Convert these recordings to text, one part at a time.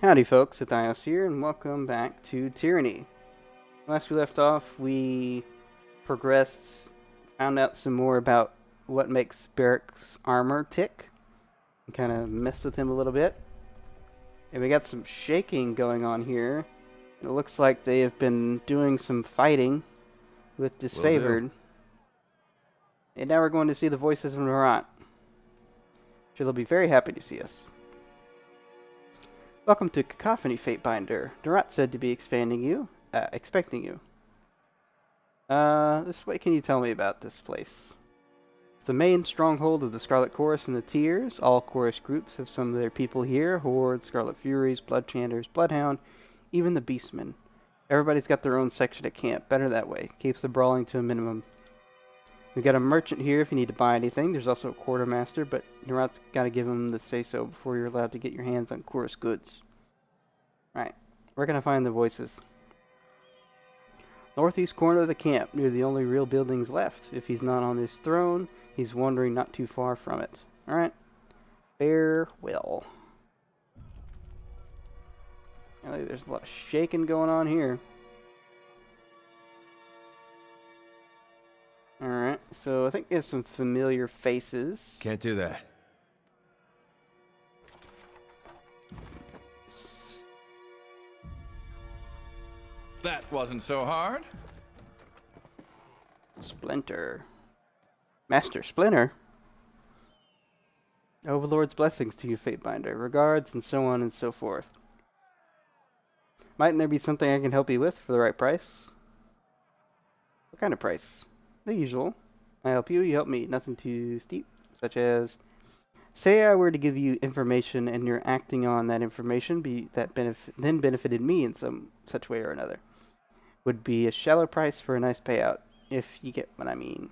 Howdy folks, Zethios here, and welcome back to Tyranny. Last we left off, we progressed, found out some more about what makes Barrick's armor tick, and kind of messed with him a little bit. And we got some shaking going on here. It looks like they have been doing some fighting with Will do. Disfavored. And now we're going to see the voices of Narat. Sure, they'll be very happy to see us. Welcome to Cacophony, fatebinder. Narat said to be expecting you. What can you tell me about this place? It's the main stronghold of the Scarlet Chorus and the Tears. All chorus groups have some of their people here. Horde, Scarlet Furies, Blood Chanters, Bloodhound, even the Beastmen. Everybody's got their own section at camp. Better that way. Keeps the brawling to a minimum. We've got a merchant here if you need to buy anything. There's also a quartermaster, but Narat's got to give him the say-so before you're allowed to get your hands on chorus goods. Right. Where can I find the voices? Northeast corner of the camp, near the only real buildings left. If he's not on his throne, he's wandering not too far from it. Alright. Farewell. There's a lot of shaking going on here. Alright, so I think there's some familiar faces. Can't do that. That wasn't so hard. Splinter. Master Splinter? Overlord's blessings to you, Fatebinder. Regards, and so on and so forth. Mightn't there be something I can help you with for the right price? What kind of price? The usual. I help you, you help me. Nothing too steep. Such as, say I were to give you information and you're acting on that information then benefited me in some such way or another. Would be a shallow price for a nice payout, if you get what I mean.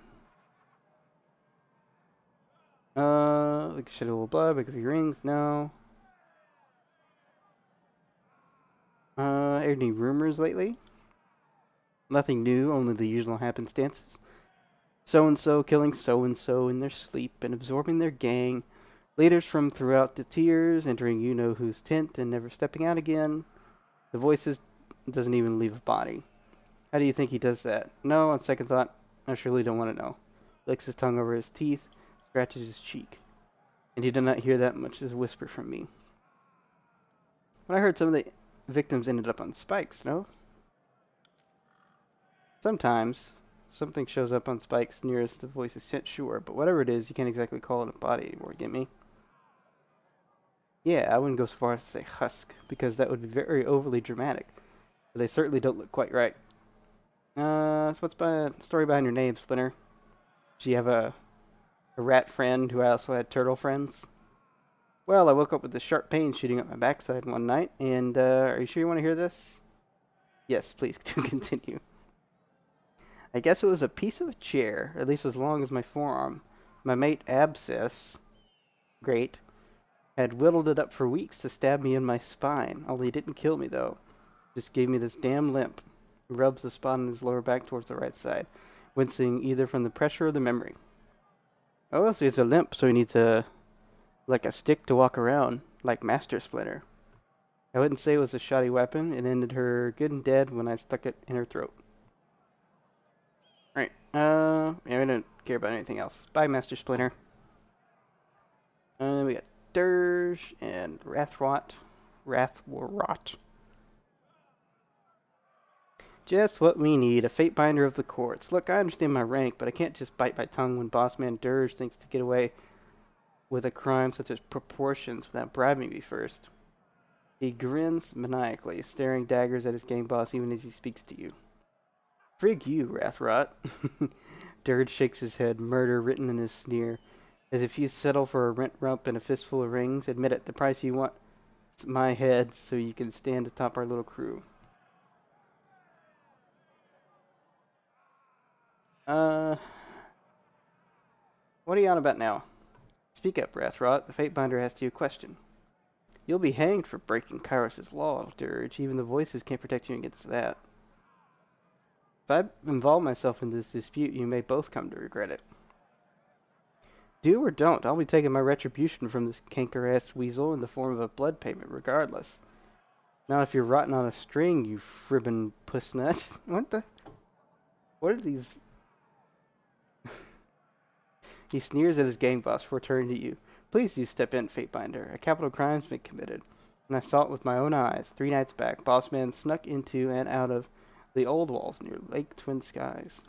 Like shed a little blood, make a few rings, no. Any rumors lately? Nothing new, only the usual happenstances. So-and-so killing so-and-so in their sleep and absorbing their gang. Leaders from throughout the tiers entering you-know-whose tent and never stepping out again. The voices doesn't even leave a body. How do you think he does that? No, on second thought, I surely don't want to know. Licks his tongue over his teeth, scratches his cheek. And he did not hear that much as a whisper from me. When I heard some of the victims ended up on spikes, no? Sometimes something shows up on spikes nearest the voice is sent, sure, but whatever it is, you can't exactly call it a body anymore, get me? Yeah, I wouldn't go so far as to say husk, because that would be very overly dramatic. But they certainly don't look quite right. So what's the story behind your name, Splinter? Do you have a rat friend who also had turtle friends? Well, I woke up with a sharp pain shooting up my backside one night, and are you sure you want to hear this? Yes, please do continue. I guess it was a piece of a chair, at least as long as my forearm. My mate Abscess, great, had whittled it up for weeks to stab me in my spine. Only it didn't kill me, though. Just gave me this damn limp. He rubs the spot on his lower back towards the right side, wincing either from the pressure or the memory. Oh, so it's a limp, so he needs a stick to walk around, like Master Splinter. I wouldn't say it was a shoddy weapon. It ended her good and dead when I stuck it in her throat. Right. Yeah, we don't care about anything else. Bye, Master Splinter. We got Dirge and Rathwart. Just what we need, a fatebinder of the courts. Look, I understand my rank, but I can't just bite my tongue when Bossman Dirge thinks to get away with a crime such as proportions without bribing me first. He grins maniacally, staring daggers at his gang boss even as he speaks to you. Frig you, Rathrot. Dirge shakes his head, murder written in his sneer. As if you settle for a rent rump and a fistful of rings, admit it, the price you want is my head so you can stand atop our little crew. What are you on about now? Speak up, Rathrot. The Fatebinder asks you a question. You'll be hanged for breaking Kairos' law, Dirge. Even the voices can't protect you against that. If I involve myself in this dispute, you may both come to regret it. Do or don't, I'll be taking my retribution from this canker-ass weasel in the form of a blood payment regardless. Not if you're rotting on a string, you fribbin' puss nut. What the? What are these? He sneers at his gang boss before turning to you. Please do step in, fatebinder. A capital crime's been committed. And I saw it with my own eyes. 3 nights back, Boss Man snuck into and out of the old walls near Lake Twin Skies.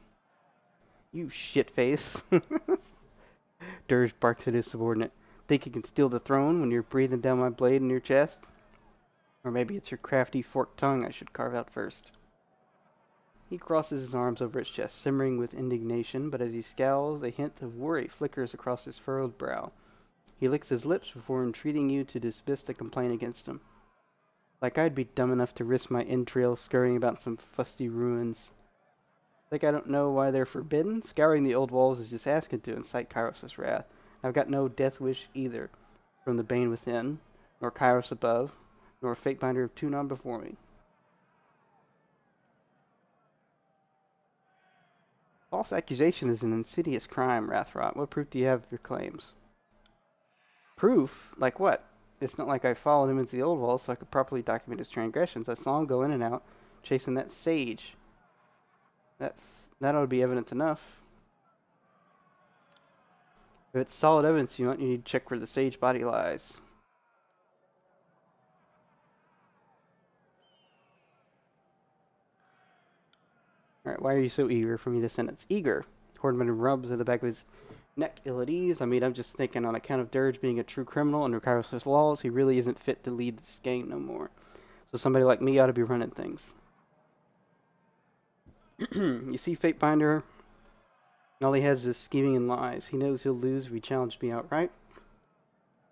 You shitface. Dirge barks at his subordinate. Think you can steal the throne when you're breathing down my blade in your chest? Or maybe it's your crafty forked tongue I should carve out first. He crosses his arms over his chest, simmering with indignation, but as he scowls, a hint of worry flickers across his furrowed brow. He licks his lips before entreating you to dismiss the complaint against him. Like I'd be dumb enough to risk my entrails scurrying about some fusty ruins. Think I don't know why they're forbidden? Scouring the old walls is just asking to incite Kairos' wrath. I've got no death wish either, from the Bane within, nor Kairos above, nor Fatebinder of Tunon before me. False accusation is an insidious crime, Rathrot. What proof do you have of your claims? Proof? Like what? It's not like I followed him into the old walls so I could properly document his transgressions. I saw him go in and out, chasing that sage. That ought to be evidence enough. If it's solid evidence you want, you need to check where the sage body lies. Alright, why are you so eager for me to sentence? Eager. Hordman rubs at the back of his neck, ill at ease. I mean, I'm just thinking on account of Dirge being a true criminal under Kairos' laws, he really isn't fit to lead this gang no more. So somebody like me ought to be running things. You see, Fatebinder, all he has is scheming and lies. He knows he'll lose if he challenged me outright.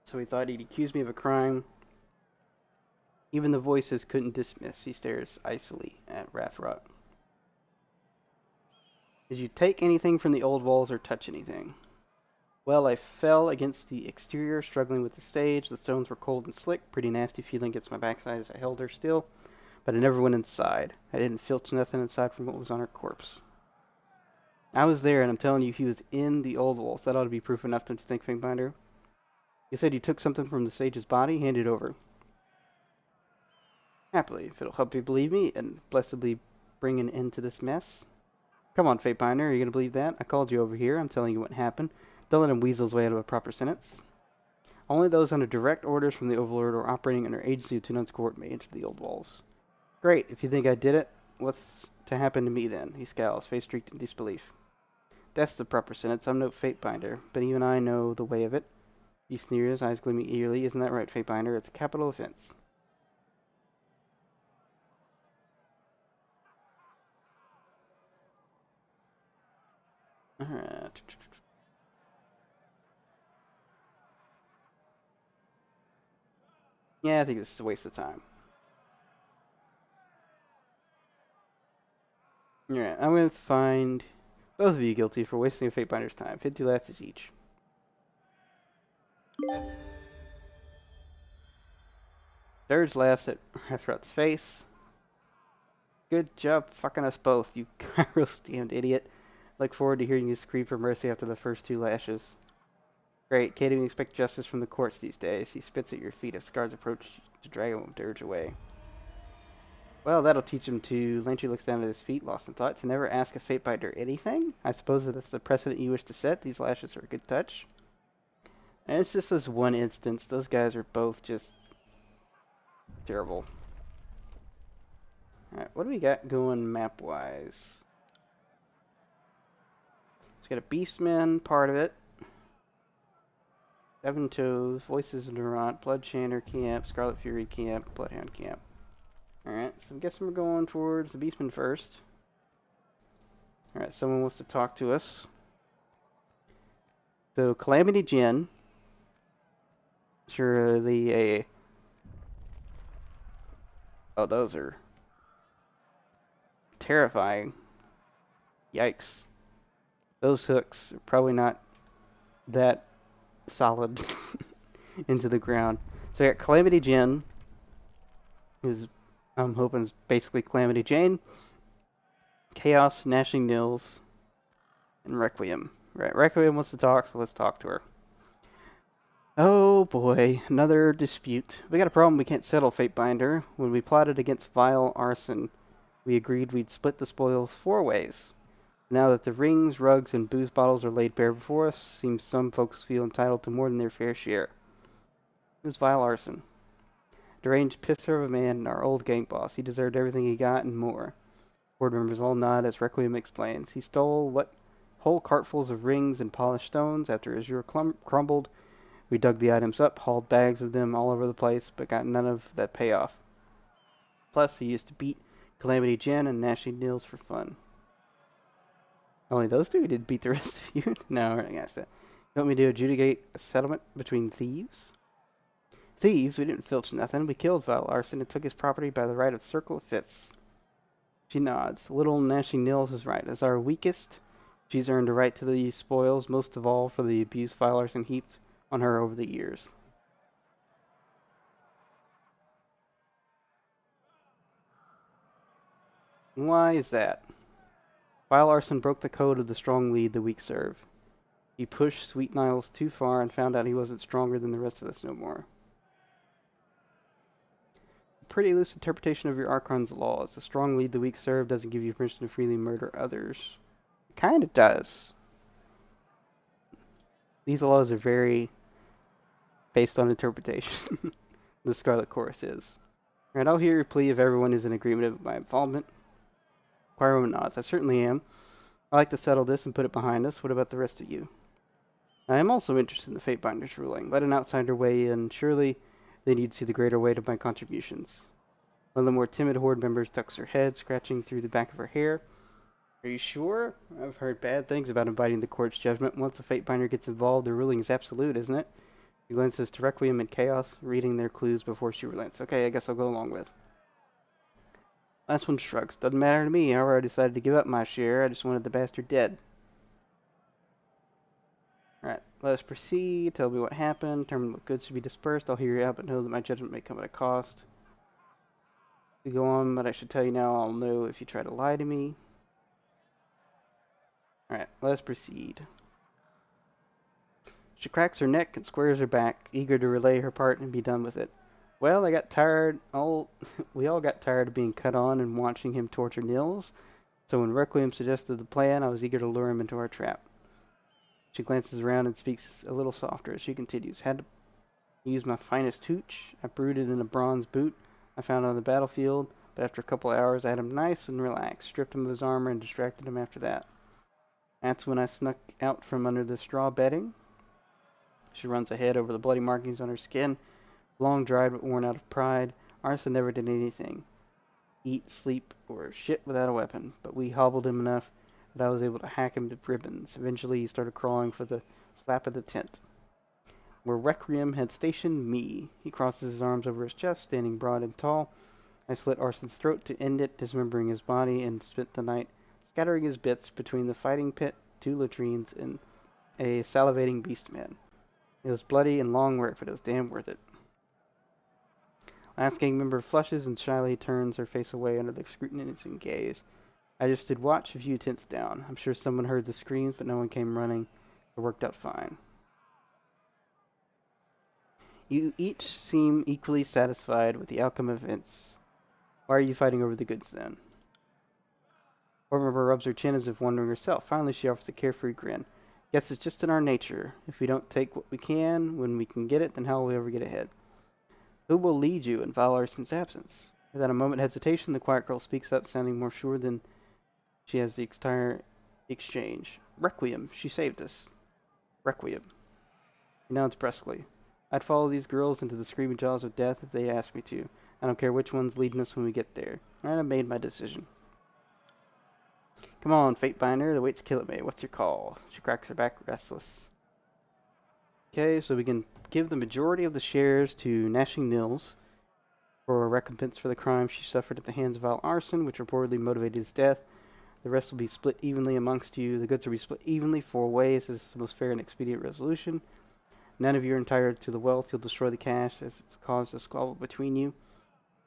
So he thought he'd accuse me of a crime even the voices couldn't dismiss. He stares icily at Rathrot. Did you take anything from the old walls or touch anything? Well, I fell against the exterior, struggling with the stage. The stones were cold and slick. Pretty nasty feeling against my backside as I held her still. But I never went inside. I didn't filch nothing inside from what was on her corpse. I was there, and I'm telling you, he was in the old walls. That ought to be proof enough, don't you think, Fatebinder? You said you took something from the sage's body? Hand it over. Happily, if it'll help you believe me, and blessedly bring an end to this mess. Come on, Fatebinder, are you going to believe that? I called you over here. I'm telling you what happened. Don't let him weasel his way out of a proper sentence. Only those under direct orders from the Overlord or operating under agency of Tunun's court may enter the old walls. Great, if you think I did it, what's to happen to me then? He scowls, face streaked in disbelief. That's the proper sentence. I'm no Fatebinder, but even I know the way of it. He sneers, eyes gleaming eagerly. Isn't that right, Fatebinder? It's a capital offense. Alright. Yeah, I think this is a waste of time. Alright, I'm going to find both of you guilty for wasting a Fatebinder's time. 50 lashes each. Dirge laughs at Rathrot's face. Good job fucking us both, you Kairos-damned idiot. Look forward to hearing you scream for mercy after the first 2 lashes. Great, can't even expect justice from the courts these days. He spits at your feet as guards approach to drag him Dirge away. Well, that'll teach him to... Lantry looks down at his feet, lost in thought. To never ask a Fatebinder anything? I suppose that's the precedent you wish to set. These lashes are a good touch. And it's just this one instance. Those guys are both just... terrible. Alright, what do we got going map-wise? It's got a Beastman part of it. 7 Toes, Voices of Durant, Bloodshander Camp, Scarlet Fury Camp, Bloodhound Camp. Alright, so I'm guessing we're going towards the Beastman first. Alright, someone wants to talk to us. So, Calamity Jinn. Sure, oh, those are terrifying. Yikes. Those hooks are probably not that solid into the ground. So I got Calamity Jinn, who's I'm hoping is basically Calamity Jane, Chaos, Gnashing Nils, and Requiem. Right, Requiem wants to talk, so let's talk to her. Oh boy, another dispute. We got a problem we can't settle, fatebinder. When we plotted against vile arson, we agreed we'd split the spoils 4 ways. Now that the rings, rugs, and booze bottles are laid bare before us, seems some folks feel entitled to more than their fair share. Who's vile arson? Deranged pisser of a man and our old gang boss. He deserved everything he got and more. Board members all nod as Requiem explains. He stole what whole cartfuls of rings and polished stones. After Azure crumbled, we dug the items up, hauled bags of them all over the place, but got none of that payoff. Plus, he used to beat Calamity Jen and Gnashing Nils for fun. Only those two? He didn't beat the rest of you? No, we're not gonna say that. You want me to adjudicate a settlement between thieves? Thieves? We didn't filch nothing. We killed Val Arson and took his property by the right of Circle of Fists. She nods. Little Gnashing Nils is right. As our weakest, she's earned a right to these spoils, most of all for the abuse Val Arson heaped on her over the years. Why is that? Vile Arson broke the code of the strong lead the weak serve. He pushed Sweet Niles too far and found out he wasn't stronger than the rest of us no more. A pretty loose interpretation of your Archon's laws. The strong lead the weak serve doesn't give you permission to freely murder others. It kind of does. These laws are very based on interpretation. The Scarlet Chorus is. Alright, I'll hear your plea if everyone is in agreement with my involvement. Choirwoman nods. I certainly am. I like to settle this and put it behind us. What about the rest of you? I am also interested in the Fatebinder's ruling. Let an outsider weigh in. Surely they need to see the greater weight of my contributions. One of the more timid Horde members tucks her head, scratching through the back of her hair. Are you sure? I've heard bad things about inviting the court's judgment. Once a Fatebinder gets involved, the ruling is absolute, isn't it? She glances to Requiem and Chaos, reading their clues before she relents. Okay, I guess I'll go along with. Last one shrugs. Doesn't matter to me. I already decided to give up my share. I just wanted the bastard dead. Alright, let us proceed. Tell me what happened. Determine what goods should be dispersed. I'll hear you out, but know that my judgment may come at a cost. We go on, but I should tell you now, I'll know if you try to lie to me. Alright, let us proceed. She cracks her neck and squares her back, eager to relay her part and be done with it. Well, I got tired. We all got tired of being cut on and watching him torture Nils. So when Requiem suggested the plan, I was eager to lure him into our trap. She glances around and speaks a little softer as she continues. Had to use my finest hooch. I brewed it in a bronze boot I found on the battlefield, but after a couple of hours I had him nice and relaxed, stripped him of his armor and distracted him after that. That's when I snuck out from under the straw bedding. She runs ahead over the bloody markings on her skin. Long dried but worn out of pride, Arson never did anything. Eat, sleep, or shit without a weapon, but we hobbled him enough that I was able to hack him to ribbons. Eventually he started crawling for the flap of the tent, where Requiem had stationed me. He crosses his arms over his chest, standing broad and tall. I slit Arson's throat to end it, dismembering his body, and spent the night scattering his bits between the fighting pit, 2 latrines, and a salivating beastman. It was bloody and long work, but it was damn worth it. Last gang member flushes and shyly turns her face away under the scrutinizing gaze. I just did watch a few tents down. I'm sure someone heard the screams, but no one came running. It worked out fine. You each seem equally satisfied with the outcome of events. Why are you fighting over the goods then? Horde member rubs her chin as if wondering herself. Finally, she offers a carefree grin. Guess it's just in our nature. If we don't take what we can when we can get it, then how will we ever get ahead? Who will lead you in Val Arson's absence? Without a moment hesitation, the quiet girl speaks up, sounding more sure than she has the entire exchange. Requiem. She saved us. Requiem. He nods brusquely. I'd follow these girls into the screaming jaws of death if they asked me to. I don't care which one's leading us when we get there. Alright, I've made my decision. Come on, Fatebinder. The weight's killing me. What's your call? She cracks her back, restless. Okay, so we can give the majority of the shares to Gnashing Nils for a recompense for the crime she suffered at the hands of Val Arson, which reportedly motivated his death. The rest will be split evenly amongst you. The goods will be split evenly 4 ways. This is the most fair and expedient resolution. None of you are entitled to the wealth. You'll destroy the cash as it's caused a squabble between you.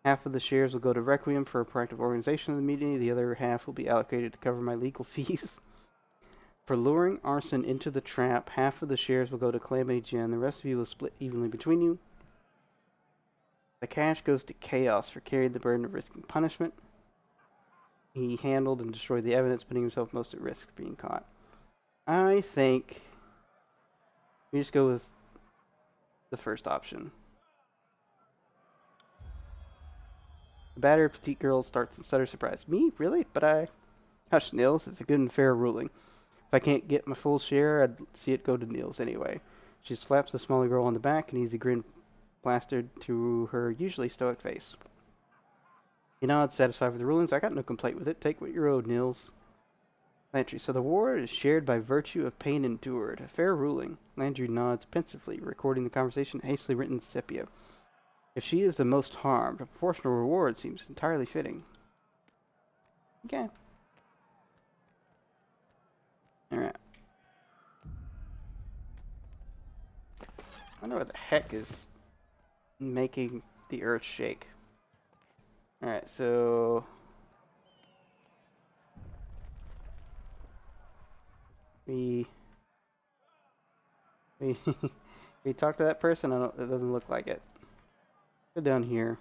Half of the shares will go to Requiem for a proactive organization of the meeting. The other half will be allocated to cover my legal fees. For luring arson into the trap, half of the shares will go to Calamity Jen. The rest of you will split evenly between you. The cash goes to Chaos for carrying the burden of risking punishment. He handled and destroyed the evidence, putting himself most at risk of being caught. I think we just go with the first option. The battered petite girl starts and stutters surprised. Me? Really? But I... Hush, Nils. It's a good and fair ruling. If I can't get my full share, I'd see it go to Nils anyway. She slaps the smaller girl on the back, and easy grin plastered to her usually stoic face. He nods, satisfied with the rulings. I got no complaint with it. Take what you're owed, Nils. Landry, so the war is shared by virtue of pain endured. A fair ruling. Landry nods pensively, recording the conversation hastily written in sepia. If she is the most harmed, a proportional reward seems entirely fitting. Okay. Alright. I wonder what the heck is making the earth shake. Alright, so... We talk to that person? It doesn't look like it. Go down here.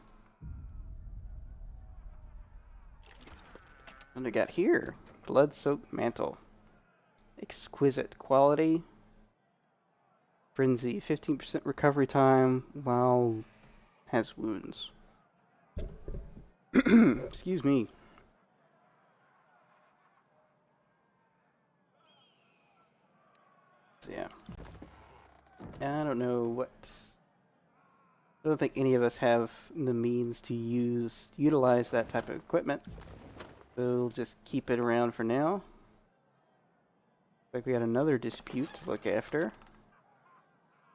What do we got here? Blood-soaked mantle. Exquisite quality. Frenzy. 15% recovery time while has wounds. Excuse me. So yeah. I don't know what... I don't think any of us have the means to utilize that type of equipment. So we'll just keep it around for now. Like we got another dispute to look after.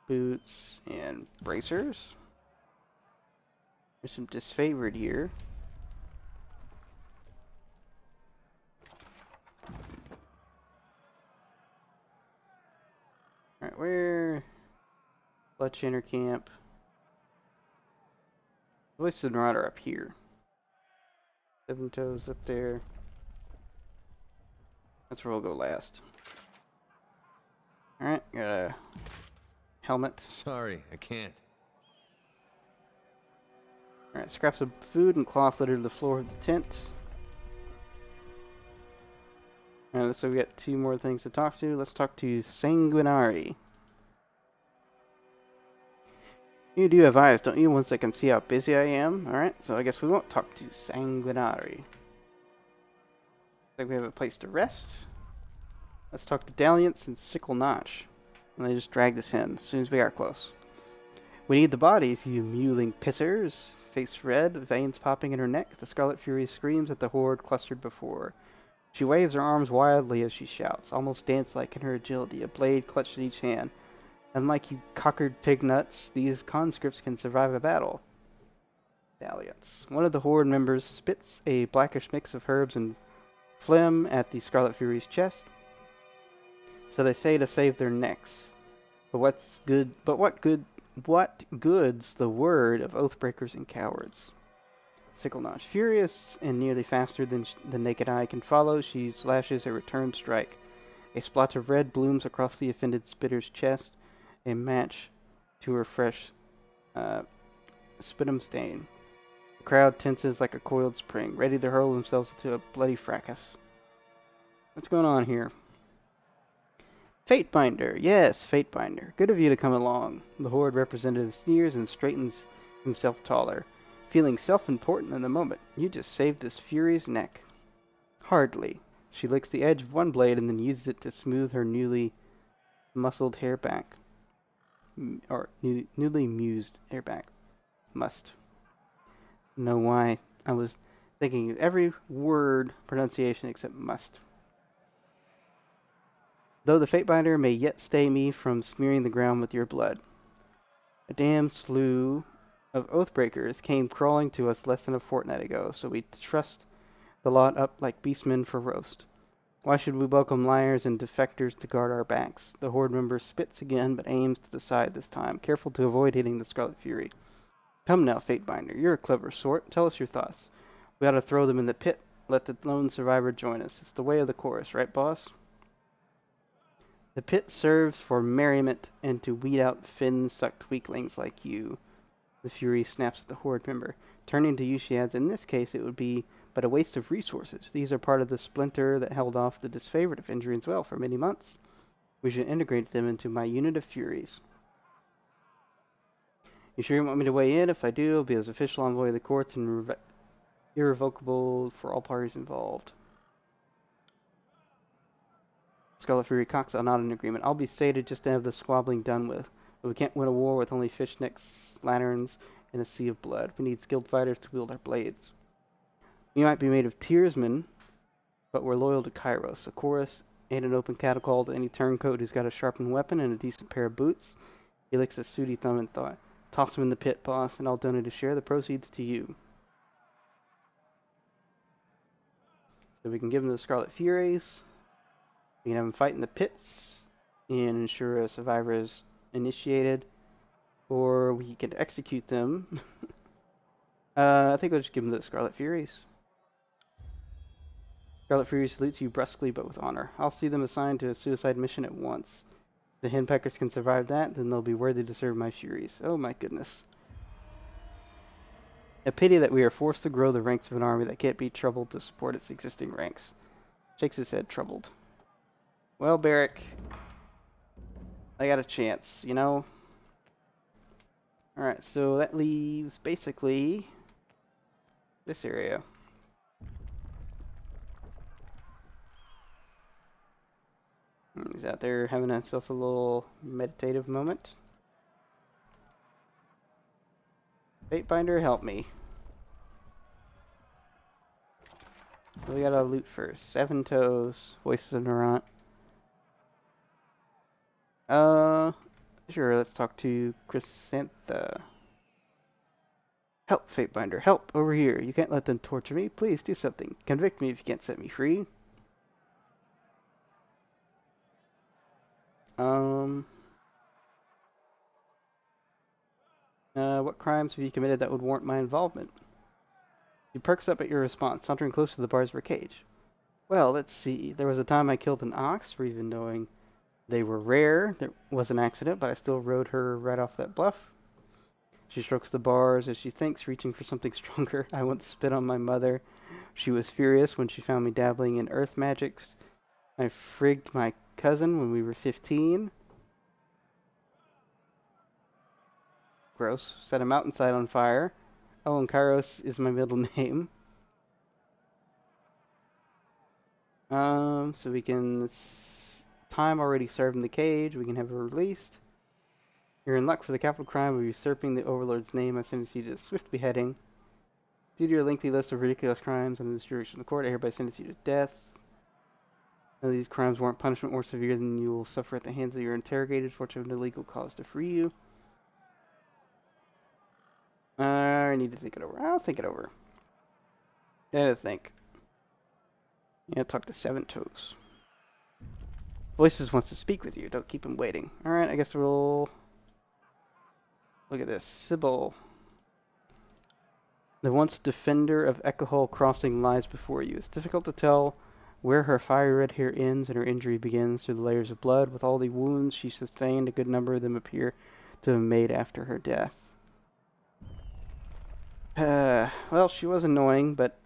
Boots and bracers. There's some disfavored here. Alright, where... Bloodchainer camp. Voiced Marauder up here. Seven Toes up there. That's where we'll go last. Alright, got a helmet. Sorry, I can't. Alright, scraps of food and cloth littered the floor of the tent. Alright, so we got two more things to talk to. Let's talk to Sanguinari. You do have eyes, don't you? Once they can see how busy I am. Alright, so I guess we won't talk to Sanguinari. Looks like we have a place to rest. Let's talk to Dalliance and Sickle Notch. And they just dragged us in as soon as we got close. We need the bodies, you mewling pissers. Face red, veins popping in her neck. The Scarlet Fury screams at the horde clustered before her. She waves her arms wildly as she shouts, almost dance-like in her agility, a blade clutched in each hand. Unlike you cockered pig nuts, these conscripts can survive a battle. Dalliance. One of the horde members spits a blackish mix of herbs and phlegm at the Scarlet Fury's chest. So they say to save their necks. But what good's the word of oathbreakers and cowards? Sickle Notch. Furious and nearly faster than the naked eye can follow, she slashes a return strike. A splotch of red blooms across the offended spitter's chest, a match to her fresh sputum stain. The crowd tenses like a coiled spring, ready to hurl themselves into a bloody fracas. What's going on here? Fatebinder. Yes, Fatebinder. Good of you to come along. The horde representative sneers and straightens himself taller. Feeling self-important in the moment, you just saved this Fury's neck. Hardly. She licks the edge of one blade and then uses it to smooth her newly muscled hair back. Newly mused hair back. Must. Know why. I was thinking every word pronunciation except must. Though the Fatebinder may yet stay me from smearing the ground with your blood. A damn slew of Oathbreakers came crawling to us less than a fortnight ago, so we trussed the lot up like beastmen for roast. Why should we welcome liars and defectors to guard our backs? The horde member spits again, but aims to the side this time, careful to avoid hitting the Scarlet Fury. Come now, Fatebinder, you're a clever sort. Tell us your thoughts. We ought to throw them in the pit. Let the lone survivor join us. It's the way of the chorus, right, boss? The pit serves for merriment and to weed out fin-sucked weaklings like you. The Fury snaps at the Horde member. Turning to you, she adds, in this case, it would be but a waste of resources. These are part of the splinter that held off the disfavored of Indrian's well for many months. We should integrate them into my unit of Furies. You sure you want me to weigh in? If I do, I'll be as official envoy of the courts and irrevocable for all parties involved. Scarlet Fury cocks are not in agreement. I'll be sated just to have the squabbling done with. But we can't win a war with only fishnecks, lanterns, and a sea of blood. We need skilled fighters to wield our blades. We might be made of tearsmen, but we're loyal to Kairos. A chorus ain't an open catacall to any turncoat who's got a sharpened weapon and a decent pair of boots. He licks a sooty thumb and thought, toss him in the pit, boss, and I'll donate a share of the proceeds to you. So we can give him the Scarlet Furies. We can have them fight in the pits and ensure a survivor is initiated. Or we can execute them. I think we'll just give them the Scarlet Furies. Scarlet Fury salutes you brusquely but with honor. I'll see them assigned to a suicide mission at once. If the Henpeckers can survive that, then they'll be worthy to serve my Furies. Oh my goodness. A pity that we are forced to grow the ranks of an army that can't be troubled to support its existing ranks. Shakes his head, troubled. Well, Barrick, I got a chance, you know? Alright, so that leaves basically this area. He's out there having himself a little meditative moment. Fatebinder, help me. So we gotta loot first. 7 toes, voices of Narant. Sure, let's talk to Chrysantha. Help, Fatebinder, help, over here. You can't let them torture me. Please do something. Convict me if you can't set me free. What crimes have you committed that would warrant my involvement? He perks up at your response, sauntering close to the bars of her cage. Well, let's see. There was a time I killed an ox for even knowing they were rare. There was an accident, but I still rode her right off that bluff. She strokes the bars as she thinks, reaching for something stronger. I once spit on my mother. She was furious when she found me dabbling in earth magics. I frigged my cousin when we were 15. Gross. Set a mountainside on fire. Oh, and Kairos is my middle name. So we can... time already served in the cage. We can have her released. You're in luck for the capital crime of usurping the Overlord's name. I sentence you to swift beheading. Due to your lengthy list of ridiculous crimes under this jurisdiction of the court, I hereby sentence you to death. None of these crimes warrant punishment more severe than you will suffer at the hands of your interrogated for having a legal cause to free you. I need to think it over. I'll think it over. I gotta think. Yeah, talk to 7 toes. Voices wants to speak with you. Don't keep him waiting. Alright, I guess we'll... Look at this. Sybil. The once defender of Echohole Crossing lies before you. It's difficult to tell where her fiery red hair ends and her injury begins through the layers of blood. With all the wounds she sustained, a good number of them appear to have been made after her death. Well, she was annoying, but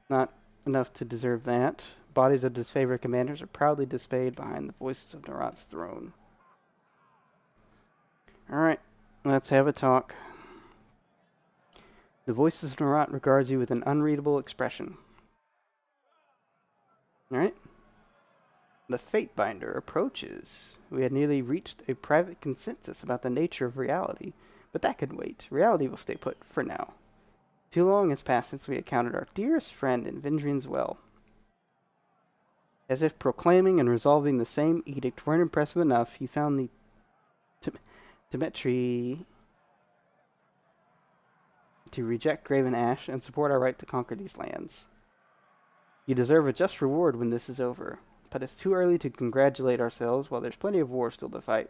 not enough to deserve that. Bodies of disfavored commanders are proudly displayed behind the voices of Narant's throne. Alright, let's have a talk. The voices of Narant regards you with an unreadable expression. Alright. The Fatebinder approaches. We had nearly reached a private consensus about the nature of reality, but that could wait. Reality will stay put for now. Too long has passed since we encountered our dearest friend in Vindrian's well. As if proclaiming and resolving the same edict weren't impressive enough, he found the Temetri to reject Graven Ash and support our right to conquer these lands. You deserve a just reward when this is over, but it's too early to congratulate ourselves while there's plenty of war still to fight.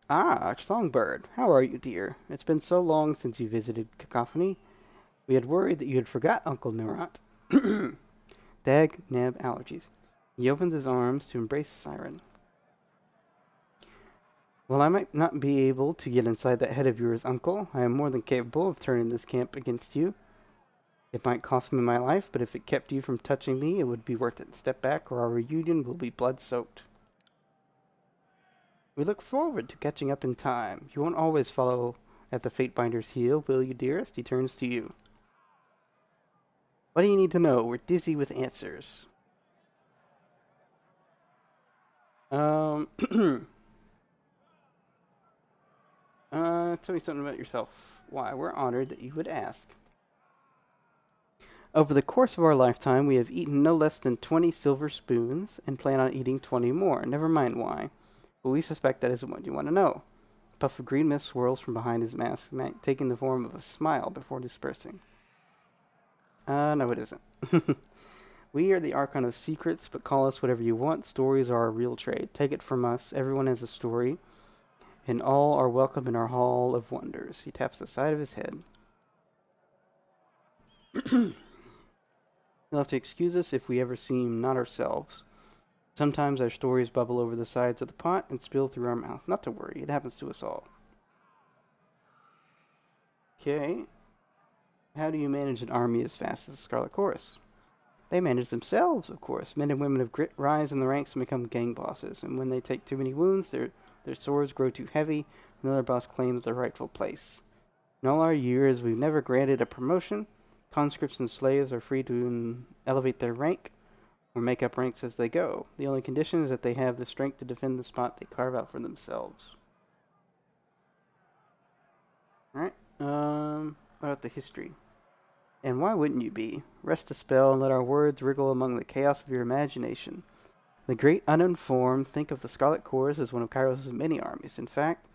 Ah, Songbird, how are you, dear? It's been so long since you visited Cacophony. We had worried that you had forgot Uncle Narant. To Dag nab allergies. He opens his arms to embrace Siren. While I might not be able to get inside that head of yours, Uncle, I am more than capable of turning this camp against you. It might cost me my life, but if it kept you from touching me, it would be worth it. Step back, or our reunion will be blood-soaked. We look forward to catching up in time. You won't always follow at the Fatebinder's heel, will you, dearest? He turns to you. What do you need to know? We're dizzy with answers. Tell me something about yourself. Why, we're honored that you would ask. Over the course of our lifetime, we have eaten no less than 20 silver spoons and plan on eating 20 more. Never mind why. But we suspect that isn't what you want to know. A puff of green mist swirls from behind his mask, taking the form of a smile before dispersing. No, it isn't. We are the Archon of Secrets, but call us whatever you want. Stories are our real trade. Take it from us. Everyone has a story, and all are welcome in our Hall of Wonders. He taps the side of his head. You'll have to excuse us if we ever seem not ourselves. Sometimes our stories bubble over the sides of the pot and spill through our mouth. Not to worry, it happens to us all. Okay. How do you manage an army as fast as the Scarlet Chorus? They manage themselves, of course. Men and women of grit rise in the ranks and become gang bosses. And when they take too many wounds, their swords grow too heavy, and another boss claims their rightful place. In all our years, we've never granted a promotion. Conscripts and slaves are free to elevate their rank or make up ranks as they go. The only condition is that they have the strength to defend the spot they carve out for themselves. Alright, what about the history? And why wouldn't you be? Rest a spell and let our words wriggle among the chaos of your imagination. The great uninformed think of the Scarlet Corps as one of Kairos' many armies. In fact,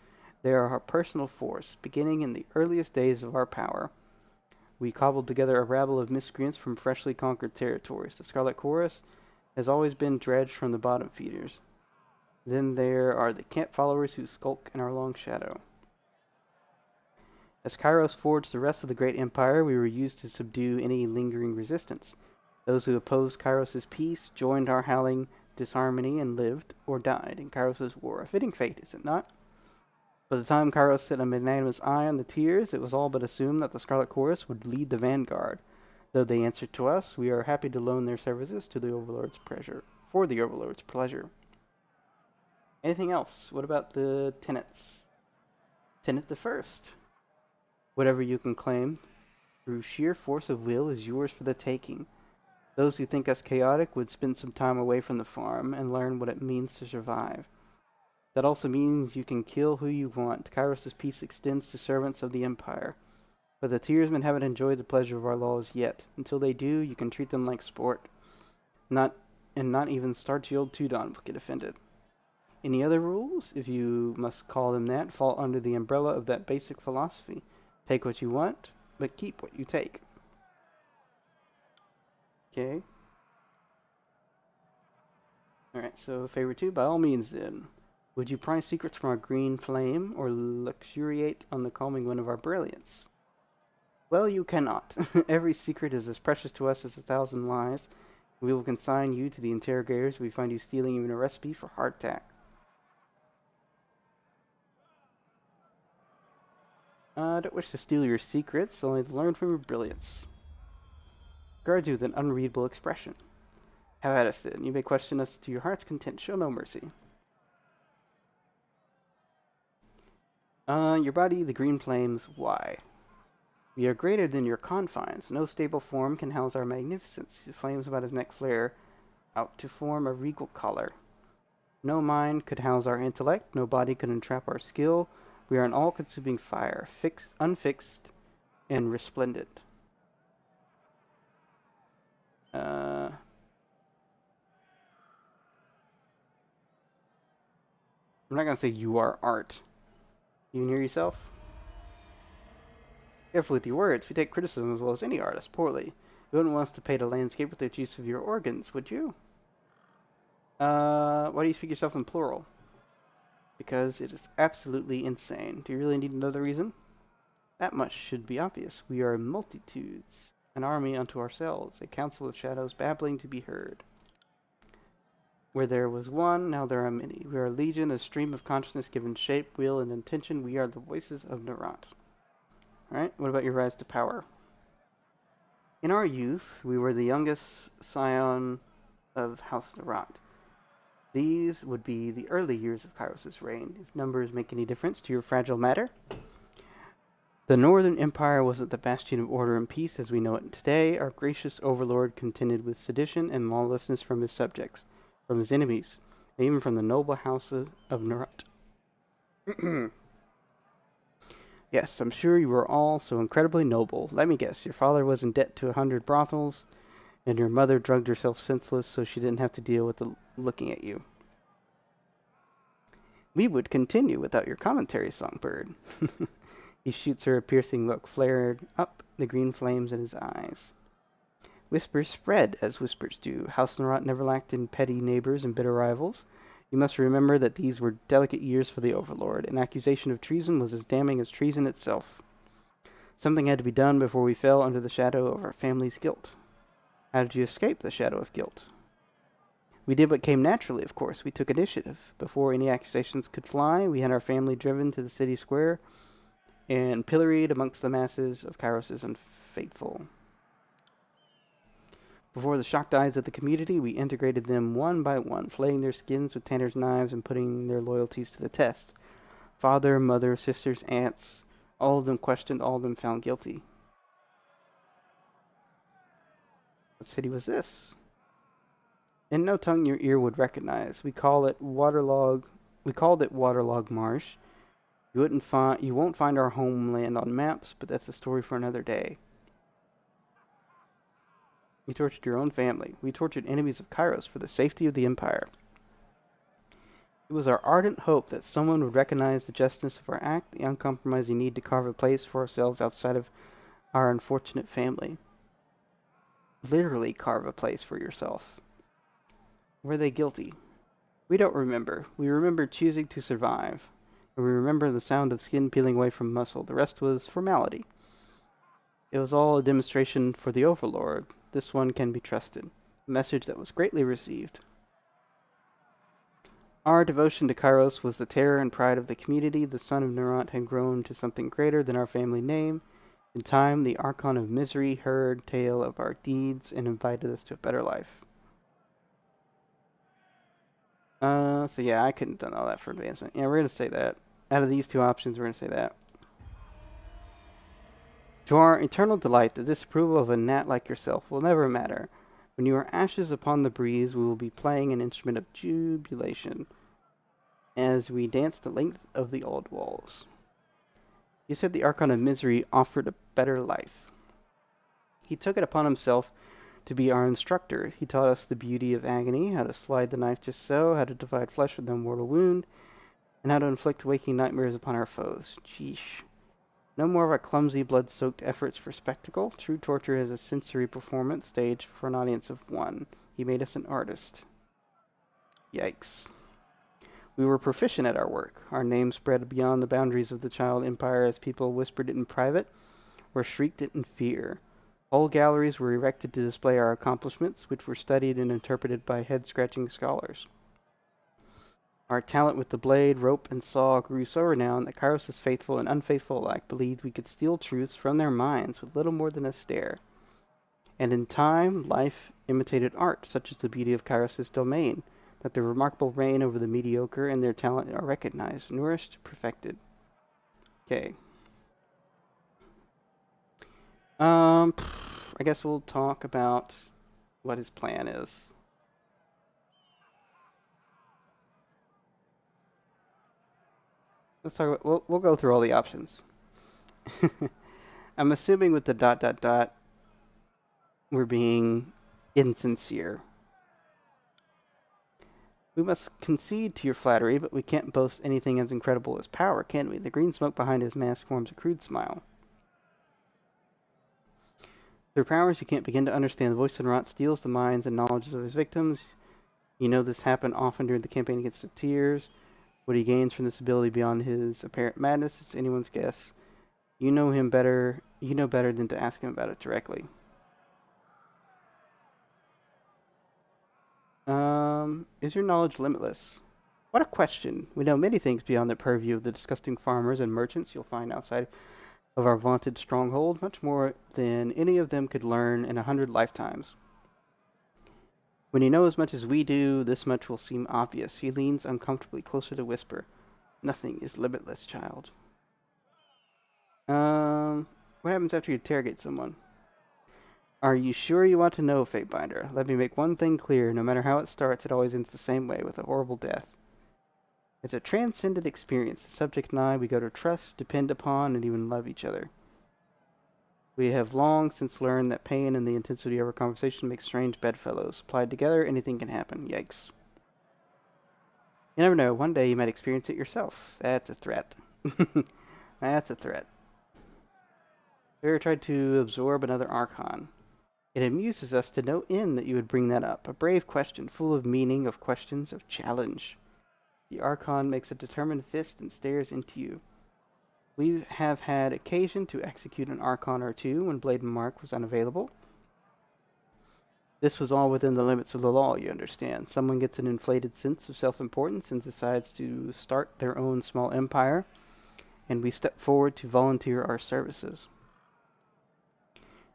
they are our personal force. Beginning in the earliest days of our power, we cobbled together a rabble of miscreants from freshly conquered territories. The Scarlet Chorus has always been dredged from the bottom feeders. Then there are the camp followers who skulk in our long shadow. As Kairos forged the rest of the great empire, we were used to subdue any lingering resistance. Those who opposed Kairos' peace joined our howling disharmony and lived or died in Kairos' war. A fitting fate, is it not? By the time Kairos set a magnanimous eye on the tiers, it was all but assumed that the Scarlet Chorus would lead the vanguard. Though they answered to us, we are happy to loan their services to the Overlord's pleasure. For the Overlord's pleasure. Anything else? What about the tenets? Tenet the first. Whatever you can claim, through sheer force of will, is yours for the taking. Those who think us chaotic would spend some time away from the farm and learn what it means to survive. That also means you can kill who you want. Kairos' peace extends to servants of the Empire. But the Tiersmen haven't enjoyed the pleasure of our laws yet. Until they do, you can treat them like sport. Not even starchy old Tudon will get offended. Any other rules, if you must call them that, fall under the umbrella of that basic philosophy. Take what you want, but keep what you take. Okay. Alright, so favor 2, by all means then. Would you prize secrets from our green flame, or luxuriate on the calming wind of our brilliance? Well, you cannot. Every secret is as precious to us as 1,000 lies. We will consign you to the interrogators if we find you stealing even a recipe for hardtack. I don't wish to steal your secrets, only to learn from your brilliance. Guards you with an unreadable expression. Have at us then. You may question us to your heart's content. Show no mercy. Your body, the green flames, why? We are greater than your confines. No stable form can house our magnificence. The flames about his neck flare out to form a regal collar. No mind could house our intellect. No body could entrap our skill. We are an all-consuming fire, fixed, unfixed, and resplendent. I'm not going to say you are art. You can hear yourself? Careful with your words. We take criticism as well as any artist poorly. You wouldn't want us to paint a landscape with the use of your organs, would you? Why do you speak yourself in plural? Because it is absolutely insane. Do you really need another reason? That much should be obvious. We are multitudes. an army unto ourselves, a council of shadows babbling to be heard. Where there was one, now there are many. We are a legion, a stream of consciousness given shape, will, and intention. We are the voices of Narant. Alright, what about your rise to power? In our youth, we were the youngest scion of House Narant. These would be the early years of Kairos' reign, if numbers make any difference to your fragile matter. The Northern Empire wasn't the bastion of order and peace as we know it today. Our gracious overlord contended with sedition and lawlessness from his subjects, from his enemies, and even from the noble houses of Narant. Yes, I'm sure you were all so incredibly noble. Let me guess, your father was in debt to 100 brothels, and your mother drugged herself senseless so she didn't have to deal with the looking at you. We would continue without your commentary, Songbird. He shoots her a piercing look, flared up the green flames in his eyes. Whispers spread, as whispers do. House Narant never lacked in petty neighbors and bitter rivals. You must remember that these were delicate years for the Overlord. An accusation of treason was as damning as treason itself. Something had to be done before we fell under the shadow of our family's guilt. How did you escape the shadow of guilt? We did what came naturally, of course. We took initiative. Before any accusations could fly, we had our family driven to the city square and pilloried amongst the masses of Kairos' unfaithful. Before the shocked eyes of the community, we integrated them one by one, flaying their skins with tanner's knives and putting their loyalties to the test. Father, mother, sisters, aunts, all of them questioned, all of them found guilty. What city was this? In no tongue your ear would recognize. We called it Waterlog Marsh. You won't find our homeland on maps, but that's a story for another day. You tortured your own family. We tortured enemies of Kairos for the safety of the Empire. It was our ardent hope that someone would recognize the justness of our act, the uncompromising need to carve a place for ourselves outside of our unfortunate family. Literally carve a place for yourself. Were they guilty? We don't remember. We remember choosing to survive. And we remember the sound of skin peeling away from muscle. The rest was formality. It was all a demonstration for the Overlord. This one can be trusted. A message that was greatly received. Our devotion to Kairos was the terror and pride of the community. The son of Narant had grown to something greater than our family name. In time, the Archon of Misery heard tale of our deeds and invited us to a better life. So yeah, I couldn't have done all that for advancement. Yeah, we're going to say that. Out of these two options, we're going to say that. To our eternal delight, the disapproval of a gnat like yourself will never matter. When you are ashes upon the breeze, we will be playing an instrument of jubilation as we dance the length of the old walls. You said the Archon of Misery offered a better life. He took it upon himself to be our instructor. He taught us the beauty of agony, how to slide the knife just so, how to divide flesh with no mortal wound, and how to inflict waking nightmares upon our foes. Sheesh. No more of our clumsy, blood-soaked efforts for spectacle. True torture is a sensory performance staged for an audience of one. He made us an artist. Yikes. We were proficient at our work. Our name spread beyond the boundaries of the Child Empire as people whispered it in private or shrieked it in fear. Whole galleries were erected to display our accomplishments, which were studied and interpreted by head-scratching scholars. Our talent with the blade, rope, and saw grew so renowned that Kairos' faithful and unfaithful alike believed we could steal truths from their minds with little more than a stare. And in time, life imitated art, such as the beauty of Kairos' domain, that their remarkable reign over the mediocre and their talent are recognized, nourished, perfected. Okay. I guess we'll talk about what his plan is. Let's talk about, we'll go through all the options. I'm assuming with the ... we're being insincere. We must concede to your flattery, but we can't boast anything as incredible as power, can we? The green smoke behind his mask forms a crude smile. Through powers you can't begin to understand, the voice of Narant steals the minds and knowledges of his victims. You know this happened often during the campaign against the Tears. What he gains from this ability beyond his apparent madness is anyone's guess. You know him better. You know better than to ask him about it directly. Is your knowledge limitless? What a question. We know many things beyond the purview of the disgusting farmers and merchants you'll find outside of our vaunted stronghold, much more than any of them could learn in 100 lifetimes. When you know as much as we do, this much will seem obvious. He leans uncomfortably closer to whisper. Nothing is limitless, child. What happens after you interrogate someone? Are you sure you want to know, Fatebinder? Let me make one thing clear. No matter how it starts, it always ends the same way, with a horrible death. It's a transcendent experience. The subject and I, we go to trust, depend upon, and even love each other. We have long since learned that pain and the intensity of our conversation make strange bedfellows. Applied together, anything can happen. Yikes. You never know. One day you might experience it yourself. That's a threat. That's a threat. Have you ever tried to absorb another Archon? It amuses us to no end that you would bring that up. A brave question, full of meaning, of questions, of challenge. The Archon makes a determined fist and stares into you. We have had occasion to execute an Archon or two when Blade and Mark was unavailable. This was all within the limits of the law, you understand. Someone gets an inflated sense of self-importance and decides to start their own small empire, and we step forward to volunteer our services.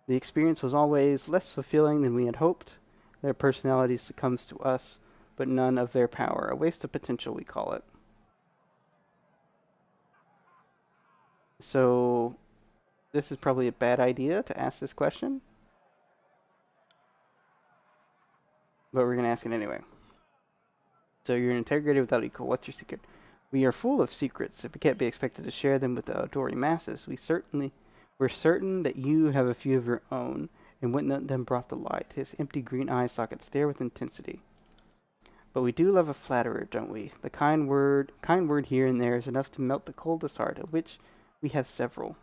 The experience was always less fulfilling than we had hoped. Their personality succumbs to us, but none of their power. A waste of potential, we call it. So, this is probably a bad idea to ask this question, but we're going to ask it anyway. So, you're an interrogator without equal. What's your secret? We are full of secrets. If we can't be expected to share them with the adoring masses, we're certain that you have a few of your own, and wouldn't let them brought to light. His empty green eye sockets stare with intensity. But we do love a flatterer, don't we? The kind word here and there is enough to melt the coldest heart, of which we have several.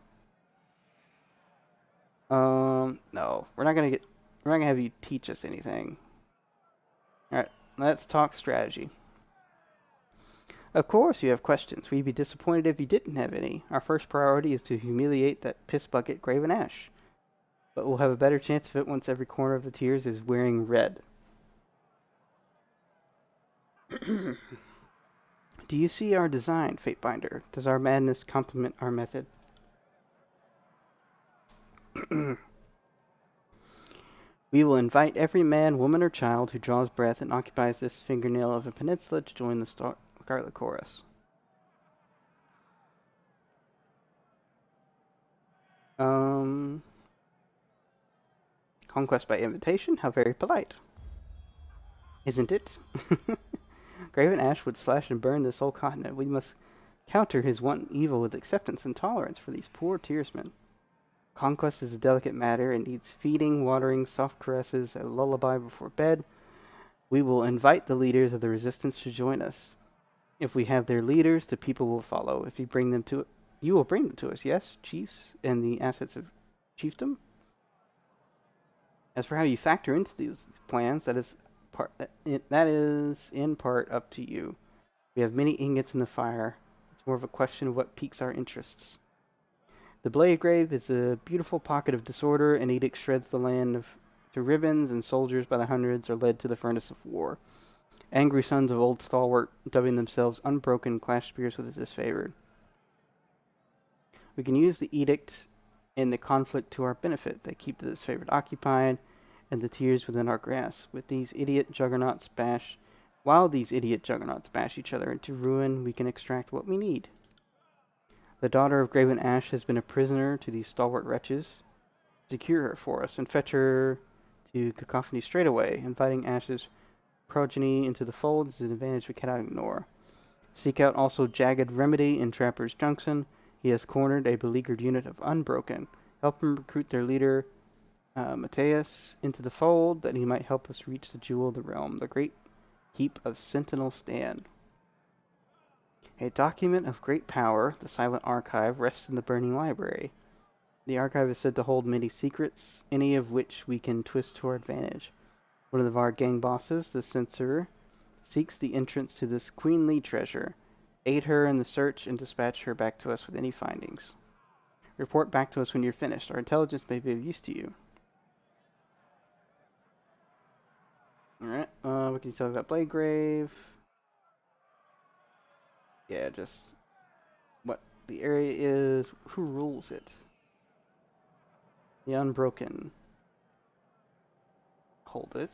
No, we're not gonna have you teach us anything. All right, let's talk strategy. Of course, you have questions. We'd be disappointed if you didn't have any. Our first priority is to humiliate that piss bucket Graven Ash. But we'll have a better chance of it once every corner of the tiers is wearing red. Do you see our design, Fatebinder? Does our madness complement our method? We will invite every man, woman, or child who draws breath and occupies this fingernail of a peninsula to join the Scarlet Chorus. Conquest by invitation? How very polite. Isn't it? Graven Ash would slash and burn this whole continent. We must counter his wanton evil with acceptance and tolerance for these poor tearsmen. Conquest is a delicate matter and needs feeding, watering, soft caresses, a lullaby before bed. We will invite the leaders of the resistance to join us. If we have their leaders, the people will follow. If you bring them to, you will bring them to us. Yes, chiefs and the assets of chiefdom. As for how you factor into these plans, that is in part up to you. We have many ingots in the fire. It's more of a question of what piques our interests. The Blade Grave is a beautiful pocket of disorder, and edict shreds the land to ribbons, and soldiers by the hundreds are led to the furnace of war. Angry sons of old stalwart, dubbing themselves unbroken, clash spears with the disfavored. We can use the edict and the conflict to our benefit. They keep the disfavored occupied, and the tiers within our grasp. While these idiot juggernauts bash each other into ruin, we can extract what we need. The daughter of Graven Ash has been a prisoner to these stalwart wretches. Secure her for us and fetch her to Cacophony straight away. Inviting Ash's progeny into the fold is an advantage we cannot ignore. Seek out also Jagged Remedy in Trapper's Junction. He has cornered a beleaguered unit of Unbroken. Help him recruit their leader, Zethios, into the fold, that he might help us reach the jewel of the realm, the great keep of Sentinel Stand. A document of great power, the Silent Archive, rests in the Burning Library. The archive is said to hold many secrets, any of which we can twist to our advantage. One of our gang bosses, the Censor, seeks the entrance to this queenly treasure. Aid her in the search and dispatch her back to us with any findings. Report back to us when you're finished. Our intelligence may be of use to you. Alright, What can you tell about Bladegrave? Yeah, just what the area is, who rules it. The Unbroken. Hold it.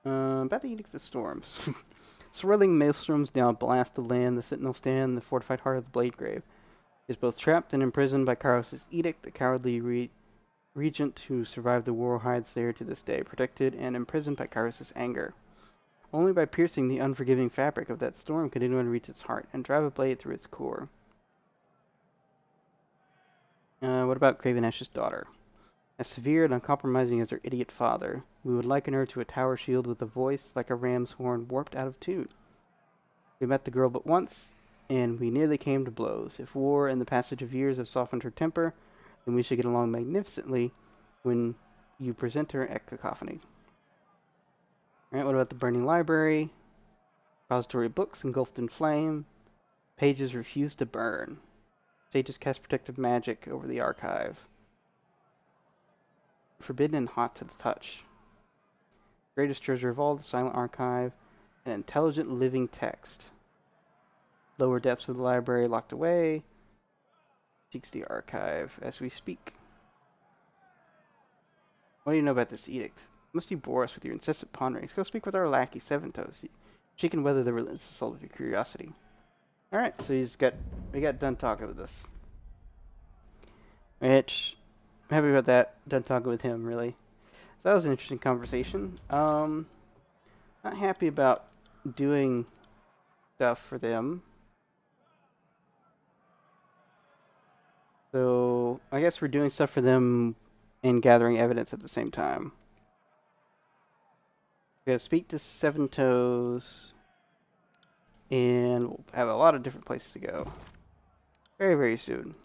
About the Edict of Storms. Swirling maelstroms now blast the land, the Sentinel stand, the fortified heart of the Bladegrave. Is both trapped and imprisoned by Kairos' edict. The cowardly regent who survived the war hides there to this day, protected and imprisoned by Kairos' anger. Only by piercing the unforgiving fabric of that storm could anyone reach its heart and drive a blade through its core. What about Craven Ash's daughter? As severe and uncompromising as her idiot father, we would liken her to a tower shield with a voice like a ram's horn warped out of tune. We met the girl but once, and we nearly came to blows. If war and the passage of years have softened her temper, then we should get along magnificently when you present her at Cacophony. Alright, what about the Burning Library? Repository of books engulfed in flame. Pages refuse to burn. Sages cast protective magic over the archive. Forbidden and hot to the touch. Greatest treasure of all, the silent archive. An intelligent living text. Lower depths of the library locked away. Seeks the archive as we speak. What do you know about this edict? Must you bore us with your incessant ponderings? Go speak with our lackey, Zethios. She can weather the relentless assault of your curiosity. Alright, so we got done talking with this. Which, I'm happy about that. Done talking with him, really. So that was an interesting conversation. Not happy about doing stuff for them. So, I guess we're doing stuff for them and gathering evidence at the same time. We gotta speak to Seven Toes. And we'll have a lot of different places to go. Very, very soon.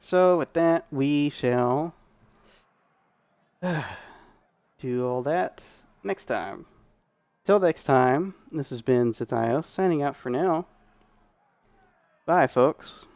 So, with that, we shall do all that next time. Till next time, this has been Zethios signing out for now. Bye, folks.